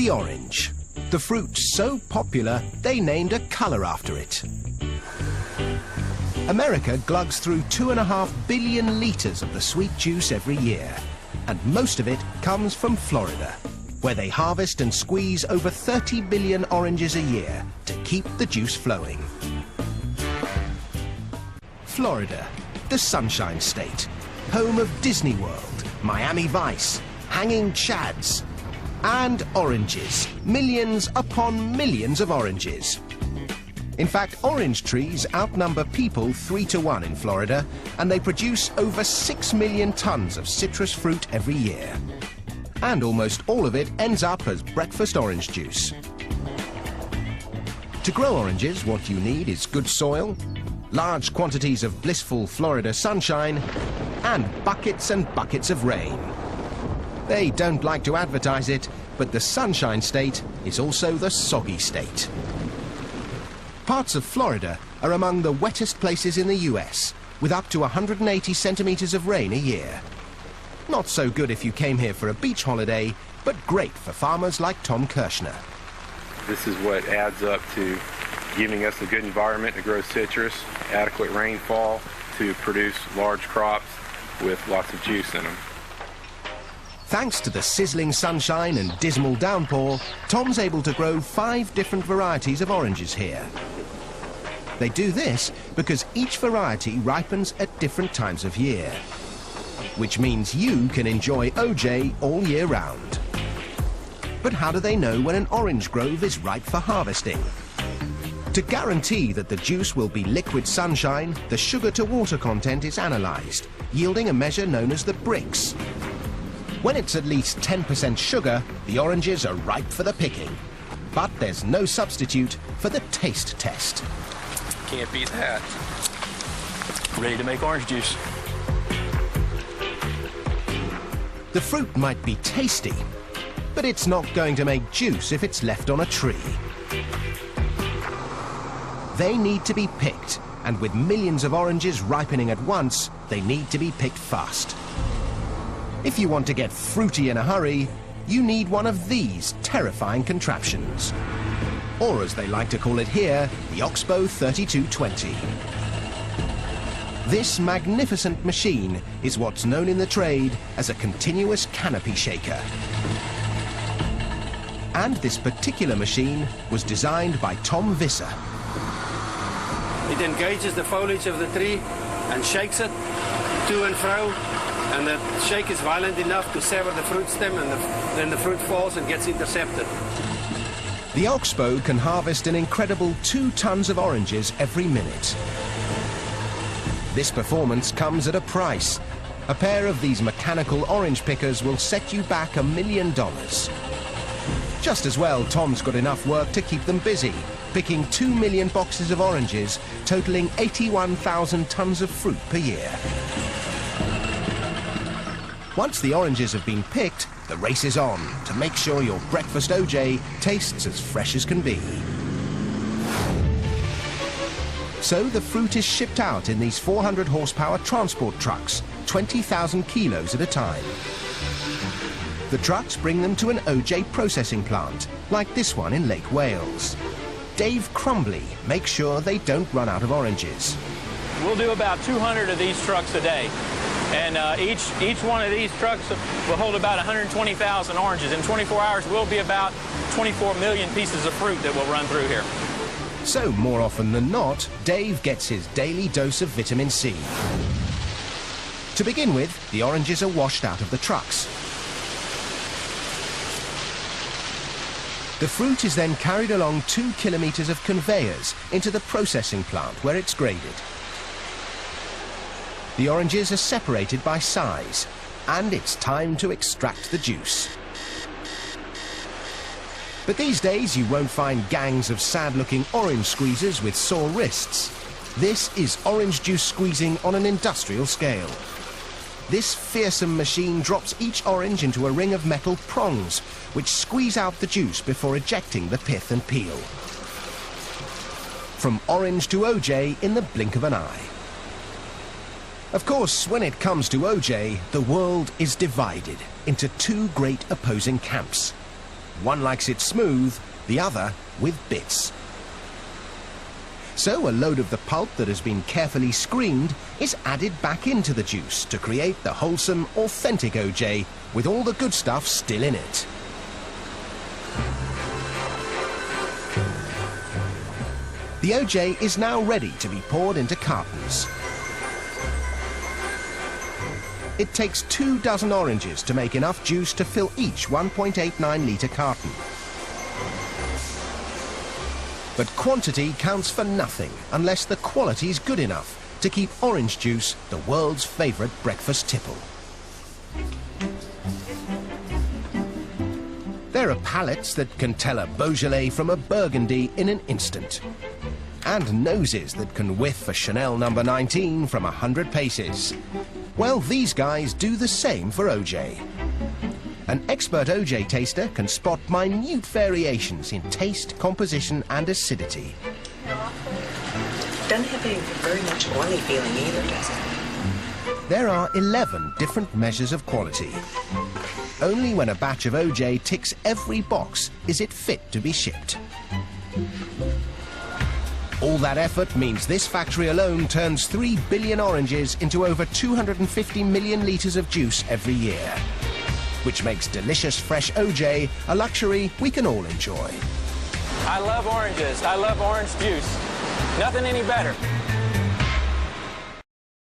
The orange. The fruit so popular, they named a colour after it. America glugs through 2.5 billion litres of the sweet juice every year, and most of it comes from Florida, where they harvest and squeeze over 30 billion oranges a year to keep the juice flowing. Florida, the Sunshine State, home of Disney World, Miami Vice, hanging chads, and oranges, millions upon millions of oranges. In fact, orange trees outnumber people 3 to 1 in Florida, and they produce over 6 million tons of citrus fruit every year. And almost all of it ends up as breakfast orange juice. To grow oranges, what you need is good soil, large quantities of blissful Florida sunshine, and buckets of rain. They don't like to advertise it, but the Sunshine State is also the soggy state. Parts of Florida are among the wettest places in the US, with up to 180 centimetres of rain a year. Not so good if you came here for a beach holiday, but great for farmers like Tom Kirshner. This is what adds up to giving us a good environment to grow citrus, adequate rainfall to produce large crops with lots of juice in them. Thanks to the sizzling sunshine and dismal downpour, Tom's able to grow 5 different varieties of oranges here. They do this because each variety ripens at different times of year, which means you can enjoy OJ all year round. But how do they know when an orange grove is ripe for harvesting? To guarantee that the juice will be liquid sunshine, the sugar-to-water content is analysed, yielding a measure known as the Brix. When it's at least 10% sugar, the oranges are ripe for the picking. But there's no substitute for the taste test. Can't beat that. Ready to make orange juice. The fruit might be tasty, but it's not going to make juice if it's left on a tree. They need to be picked, and with millions of oranges ripening at once, they need to be picked fast. If you want to get fruity in a hurry, you need one of these terrifying contraptions. Or as they like to call it here, the Oxbow 3220. This magnificent machine is what's known in the trade as a continuous canopy shaker. And this particular machine was designed by Tom Visser. It engages the foliage of the tree and shakes it to and fro, and the shake is violent enough to sever the fruit stem, and then the fruit falls and gets intercepted. The Oxbow can harvest an incredible 2 tons of oranges every minute. This performance comes at a price. A pair of these mechanical orange pickers will set you back $1 million. Just as well, Tom's got enough work to keep them busy, picking 2 million boxes of oranges, totaling 81,000 tons of fruit per year. Once the oranges have been picked, the race is on to make sure your breakfast OJ tastes as fresh as can be. So the fruit is shipped out in these 400 horsepower transport trucks, 20,000 kilos at a time. The trucks bring them to an OJ processing plant, like this one in Lake Wales. Dave Crumbly makes sure they don't run out of oranges. We'll do about 200 of these trucks a day. And each one of these trucks will hold about 120,000 oranges. In 24 hours, we'll be about 24 million pieces of fruit that will run through here. So, more often than not, Dave gets his daily dose of vitamin C. To begin with, the oranges are washed out of the trucks. The fruit is then carried along 2 kilometers of conveyors into the processing plant where it's graded. The oranges are separated by size, and it's time to extract the juice. But these days you won't find gangs of sad-looking orange squeezers with sore wrists. This is orange juice squeezing on an industrial scale. This fearsome machine drops each orange into a ring of metal prongs, which squeeze out the juice before ejecting the pith and peel. From orange to OJ in the blink of an eye. Of course, when it comes to OJ, the world is divided into 2 great opposing camps. One likes it smooth, the other with bits. So a load of the pulp that has been carefully screened is added back into the juice to create the wholesome, authentic OJ with all the good stuff still in it. The OJ is now ready to be poured into cartons. It takes 24 oranges to make enough juice to fill each 1.89 litre carton. But quantity counts for nothing unless the quality's good enough to keep orange juice the world's favourite breakfast tipple. There are palates that can tell a Beaujolais from a Burgundy in an instant. And noses that can whiff a Chanel No. 19 from 100 paces. Well, these guys do the same for OJ. An expert OJ taster can spot minute variations in taste, composition and acidity. Doesn't have a very much oily feeling either, does it? There are 11 different measures of quality. Only when a batch of OJ ticks every box is it fit to be shipped. All that effort means this factory alone turns 3 billion oranges into over 250 million litres of juice every year, which makes delicious fresh OJ a luxury we can all enjoy. I love oranges. I love orange juice. Nothing any better.